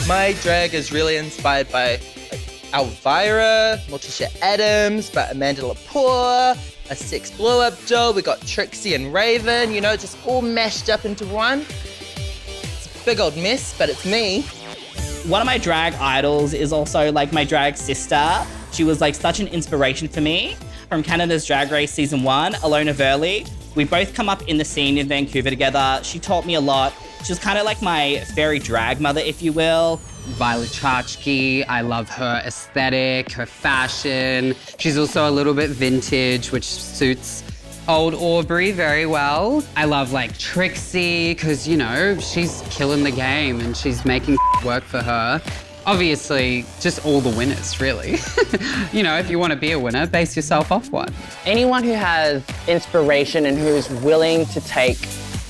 My drag is really inspired by Elvira, Morticia Adams, by Amanda Lepore, a sex blow-up doll. We got Trixie and Raven, you know, just all mashed up into one. It's a big old mess, but it's me. One of my drag idols is also like my drag sister. She was like such an inspiration for me. From Canada's Drag Race Season 1, Alona Verley. We both come up in the scene in Vancouver together. She taught me a lot. She was kind of like my fairy drag mother, if you will. Violet Chachki, I love her aesthetic, her fashion. She's also a little bit vintage, which suits old Aubrey very well. I love like Trixie, because you know, she's killing the game and she's making work for her. Obviously, just all the winners, really. You know, if you want to be a winner, base yourself off one. Anyone who has inspiration and who's willing to take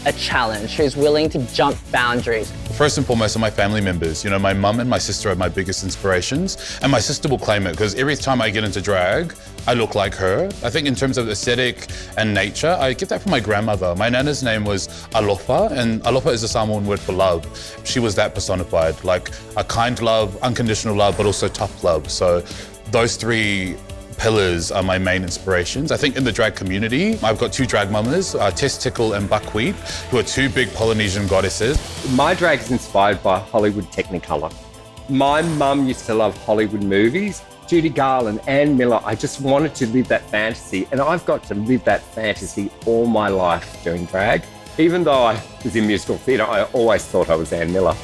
a challenge, who's willing to jump boundaries. First and foremost are my family members. You know, my mum and my sister are my biggest inspirations, and my sister will claim it because every time I get into drag, I look like her. I think in terms of aesthetic and nature, I get that from my grandmother. My nana's name was Alofa, and Alofa is a Samoan word for love. She was that personified, like a kind love, unconditional love, but also tough love. So those three pillars are my main inspirations. I think in the drag community, I've got two drag mamas, Tess Tickle and Buckwheat, who are two big Polynesian goddesses. My drag is inspired by Hollywood Technicolor. My mum used to love Hollywood movies. Judy Garland, Ann Miller, I just wanted to live that fantasy, and I've got to live that fantasy all my life doing drag. Even though I was in musical theatre, I always thought I was Ann Miller.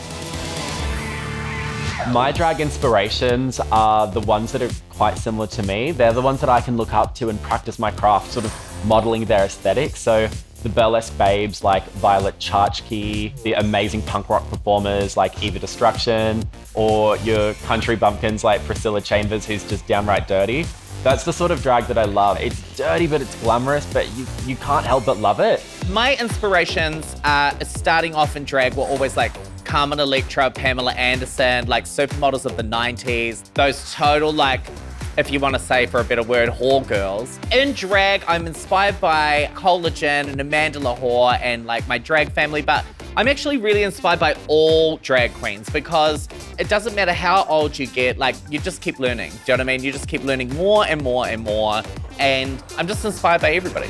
My drag inspirations are the ones that are quite similar to me. They're the ones that I can look up to and practice my craft, sort of modeling their aesthetic. So the burlesque babes like Violet Chachki, the amazing punk rock performers like Eva Destruction, or your country bumpkins like Priscilla Chambers, who's just downright dirty. That's the sort of drag that I love. It's dirty, but it's glamorous, but you can't help but love it. My inspirations starting off in drag were always like Carmen Electra, Pamela Anderson, like supermodels of the 90s. Those total, like, if you want to say for a better word, whore girls. In drag, I'm inspired by Collagen and Amanda Lahore and like my drag family, but I'm actually really inspired by all drag queens because it doesn't matter how old you get, like you just keep learning. Do you know what I mean? You just keep learning more and more and more. And I'm just inspired by everybody.